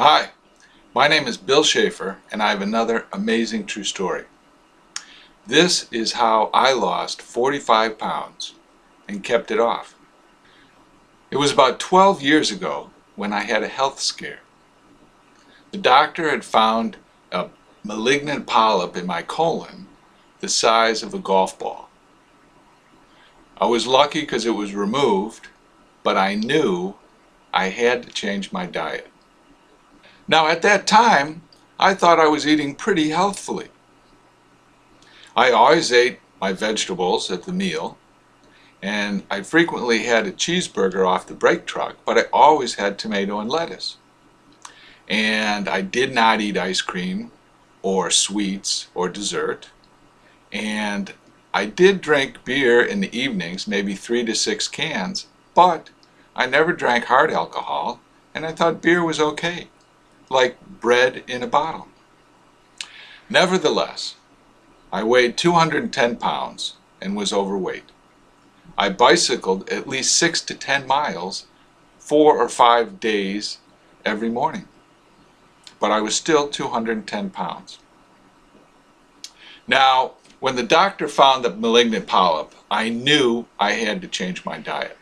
Hi, my name is Bill Schaefer, and I have another amazing true story. This is how I lost 45 pounds and kept it off. It was about 12 years ago when I had a health scare. The doctor had found a malignant polyp in my colon the size of a golf ball. I was lucky because it was removed, but I knew I had to change my diet. Now at that time, I thought I was eating pretty healthfully. I always ate my vegetables at the meal, and I frequently had a cheeseburger off the brake truck, but I always had tomato and lettuce. And I did not eat ice cream or sweets or dessert. And I did drink beer in the evenings, maybe 3 to 6 cans, but I never drank hard alcohol, and I thought beer was okay, like bread in a bottle. Nevertheless, I weighed 210 pounds and was overweight. I bicycled at least 6 to 10 miles 4 or 5 days every morning, but I was still 210 pounds. Now, when the doctor found the malignant polyp, I knew I had to change my diet.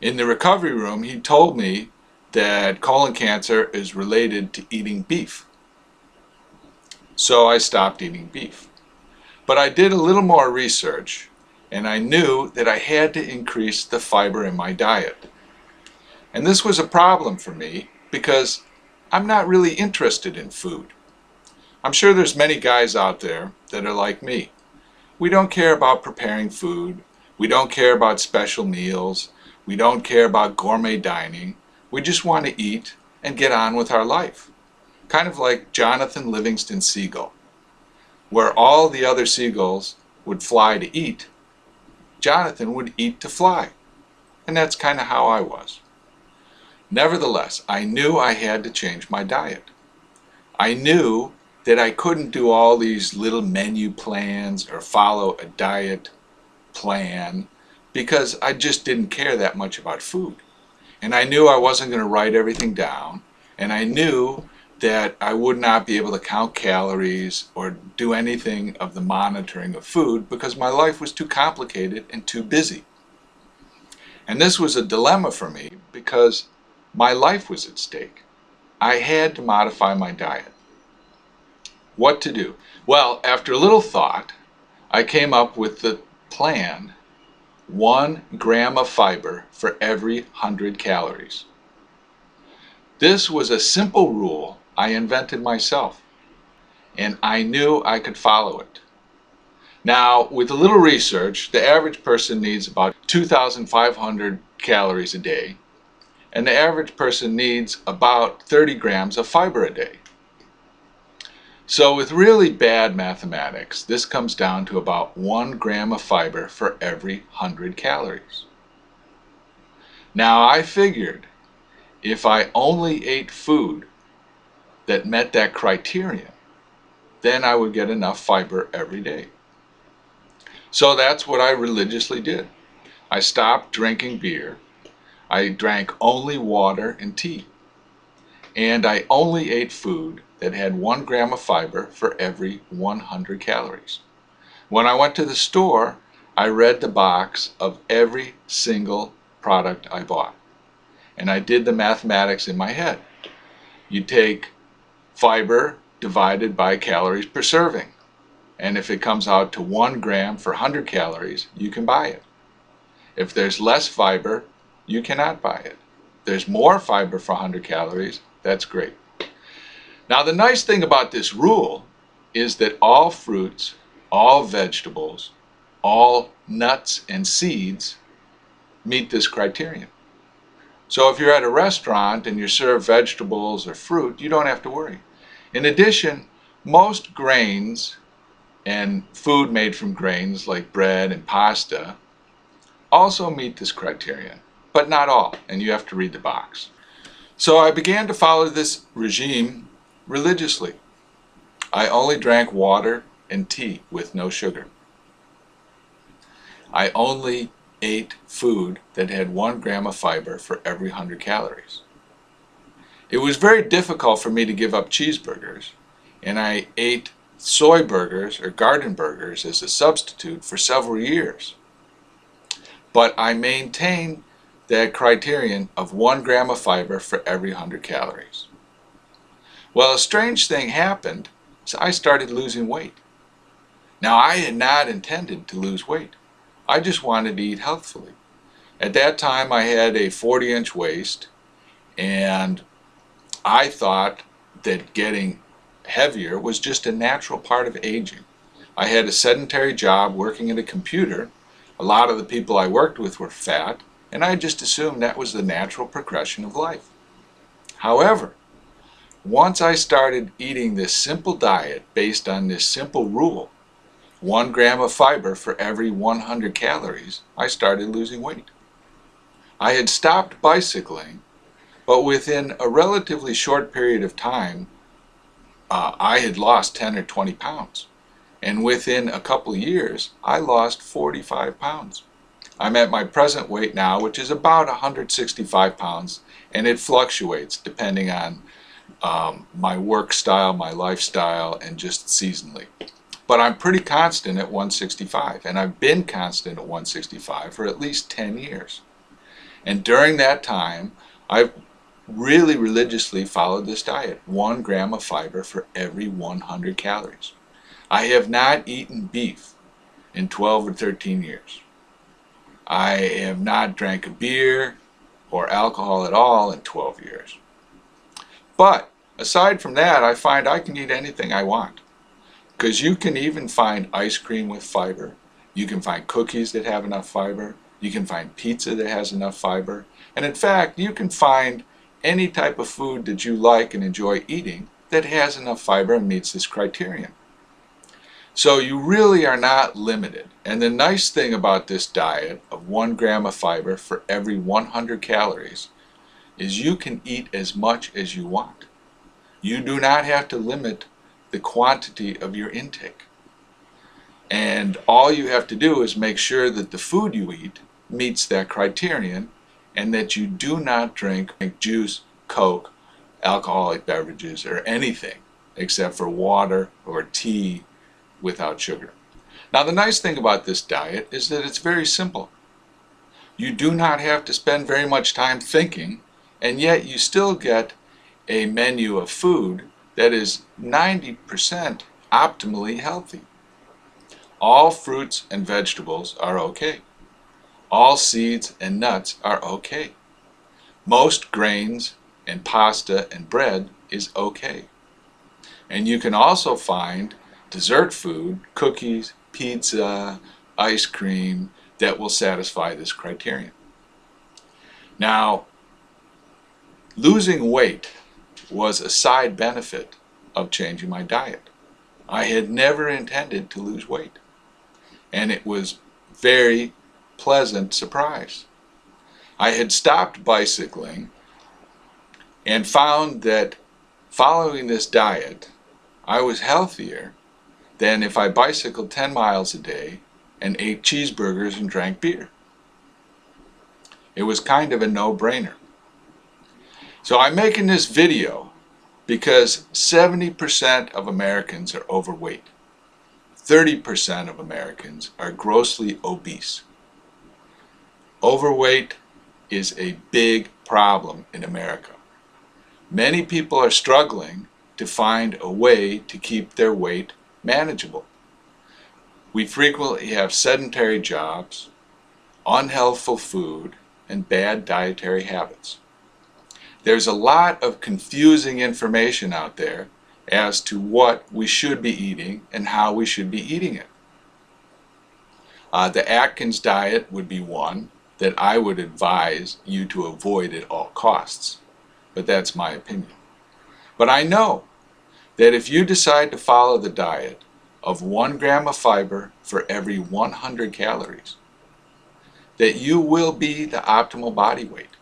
In the recovery room, he told me that colon cancer is related to eating beef. So I stopped eating beef. But I did a little more research, and I knew that I had to increase the fiber in my diet. And this was a problem for me because I'm not really interested in food. I'm sure there's many guys out there that are like me. We don't care about preparing food. We don't care about special meals. We don't care about gourmet dining. We just want to eat and get on with our life. Kind of like Jonathan Livingston Seagull. Where all the other seagulls would fly to eat, Jonathan would eat to fly. And that's kind of how I was. Nevertheless, I knew I had to change my diet. I knew that I couldn't do all these little menu plans or follow a diet plan because I just didn't care that much about food. And I knew I wasn't going to write everything down, and I knew that I would not be able to count calories or do anything of the monitoring of food because my life was too complicated and too busy. And this was a dilemma for me because my life was at stake. I had to modify my diet. What to do? Well, after a little thought, I came up with the plan: 1 gram of fiber for every 100 calories. This was a simple rule I invented myself, and I knew I could follow it. Now, with a little research, the average person needs about 2,500 calories a day, and the average person needs about 30 grams of fiber a day. So with really bad mathematics, this comes down to about 1 gram of fiber for every 100 calories. Now, I figured if I only ate food that met that criterion, then I would get enough fiber every day. So that's what I religiously did. I stopped drinking beer. I drank only water and tea. And I only ate food that had 1 gram of fiber for every 100 calories. When I went to the store, I read the box of every single product I bought. And I did the mathematics in my head. You take fiber divided by calories per serving. And if it comes out to 1 gram for 100 calories, you can buy it. If there's less fiber, you cannot buy it. If there's more fiber for 100 calories, that's great. Now, the nice thing about this rule is that all fruits, all vegetables, all nuts and seeds meet this criterion. So if you're at a restaurant and you're served vegetables or fruit, you don't have to worry. In addition, most grains and food made from grains like bread and pasta also meet this criterion, but not all, and you have to read the box. So I began to follow this regime religiously. I only drank water and tea with no sugar. I only ate food that had 1 gram of fiber for every 100 calories. It was very difficult for me to give up cheeseburgers, and I ate soy burgers or garden burgers as a substitute for several years. But I maintained that criterion of 1 gram of fiber for every 100 calories. Well, a strange thing happened, so I started losing weight. Now, I had not intended to lose weight. I just wanted to eat healthfully. At that time, I had a 40-inch waist, and I thought that getting heavier was just a natural part of aging. I had a sedentary job working at a computer. A lot of the people I worked with were fat, and I just assumed that was the natural progression of life. However, once I started eating this simple diet based on this simple rule, 1 gram of fiber for every 100 calories, I started losing weight. I had stopped bicycling, but within a relatively short period of time, I had lost 10 or 20 pounds. And within a couple of years, I lost 45 pounds. I'm at my present weight now, which is about 165 pounds, and it fluctuates depending on my work style, my lifestyle, and just seasonally. But I'm pretty constant at 165, and I've been constant at 165 for at least 10 years. And during that time, I've really religiously followed this diet, 1 gram of fiber for every 100 calories. I have not eaten beef in 12 or 13 years. I have not drank a beer or alcohol at all in 12 years. But aside from that, I find I can eat anything I want. Because you can even find ice cream with fiber. You can find cookies that have enough fiber. You can find pizza that has enough fiber. And in fact, you can find any type of food that you like and enjoy eating that has enough fiber and meets this criterion. So you really are not limited. And the nice thing about this diet of 1 gram of fiber for every 100 calories is you can eat as much as you want. You do not have to limit the quantity of your intake. And all you have to do is make sure that the food you eat meets that criterion and that you do not drink juice, Coke, alcoholic beverages, or anything except for water or tea without sugar. Now, the nice thing about this diet is that it's very simple. You do not have to spend very much time thinking, and yet you still get a menu of food that is 90% optimally healthy. All fruits and vegetables are okay. All seeds and nuts are okay. Most grains and pasta and bread is okay. And you can also find dessert food, cookies, pizza, ice cream, that will satisfy this criterion. Now, losing weight was a side benefit of changing my diet. I had never intended to lose weight, and it was very pleasant surprise. I had stopped bicycling and found that following this diet, I was healthier than if I bicycled 10 miles a day and ate cheeseburgers and drank beer. It was kind of a no-brainer. So I'm making this video because 70% of Americans are overweight. 30% of Americans are grossly obese. Overweight is a big problem in America. Many people are struggling to find a way to keep their weight manageable. We frequently have sedentary jobs, unhealthful food, and bad dietary habits. There's a lot of confusing information out there as to what we should be eating and how we should be eating it. The Atkins diet would be one that I would advise you to avoid at all costs, but that's my opinion. But I know that if you decide to follow the diet of 1 gram of fiber for every 100 calories, that you will be the optimal body weight.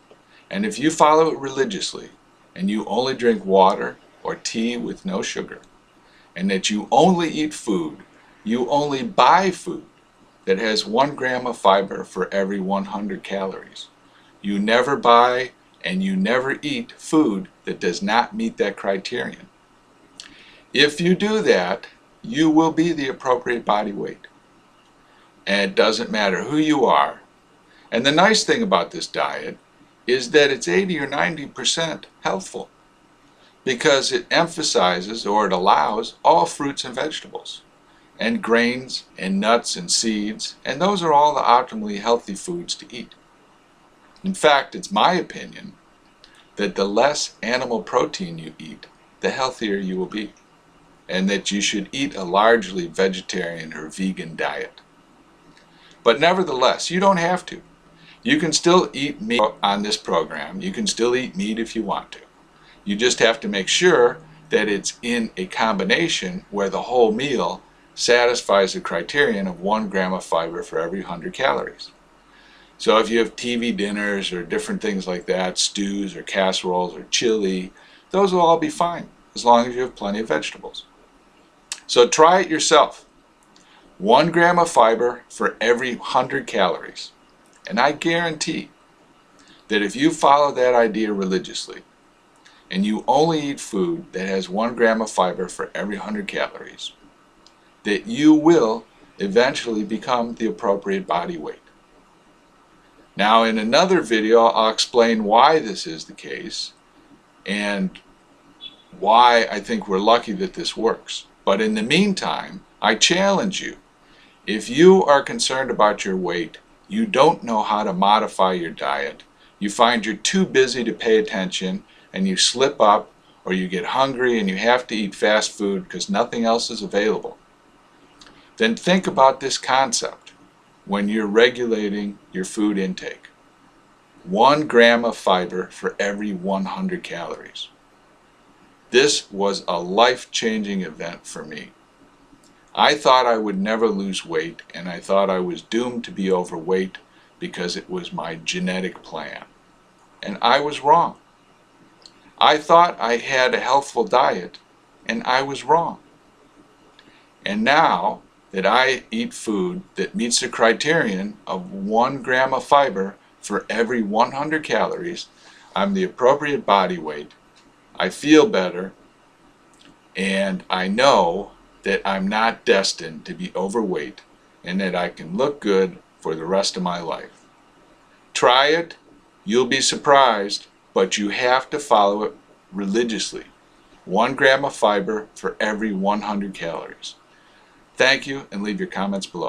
And if you follow it religiously, and you only drink water or tea with no sugar, and that you only eat food, you only buy food that has 1 gram of fiber for every 100 calories. You never buy and you never eat food that does not meet that criterion. If you do that, you will be the appropriate body weight. And it doesn't matter who you are. And the nice thing about this diet is that it's 80 or 90% healthful, because it emphasizes, or it allows, all fruits and vegetables, and grains and nuts and seeds, and those are all the optimally healthy foods to eat. In fact, it's my opinion that the less animal protein you eat, the healthier you will be, and that you should eat a largely vegetarian or vegan diet. But nevertheless, you don't have to. You can still eat meat on this program. You can still eat meat if you want to. You just have to make sure that it's in a combination where the whole meal satisfies the criterion of 1 gram of fiber for every 100 calories. So if you have TV dinners or different things like that, stews or casseroles or chili, those will all be fine as long as you have plenty of vegetables. So try it yourself. 1 gram of fiber for every 100 calories. And I guarantee that if you follow that idea religiously, and you only eat food that has 1 gram of fiber for every 100 calories, that you will eventually become the appropriate body weight. Now, in another video, I'll explain why this is the case and why I think we're lucky that this works. But in the meantime, I challenge you. If you are concerned about your weight, you don't know how to modify your diet, you find you're too busy to pay attention, and you slip up, or you get hungry and you have to eat fast food because nothing else is available, then think about this concept when you're regulating your food intake. 1 gram of fiber for every 100 calories. This was a life-changing event for me. I thought I would never lose weight, and I thought I was doomed to be overweight because it was my genetic plan. And I was wrong. I thought I had a healthful diet, and I was wrong. And now that I eat food that meets the criterion of 1 gram of fiber for every 100 calories, I'm the appropriate body weight, I feel better, and I know that I'm not destined to be overweight and that I can look good for the rest of my life. Try it, you'll be surprised, but you have to follow it religiously. 1 gram of fiber for every 100 calories. Thank you, and leave your comments below.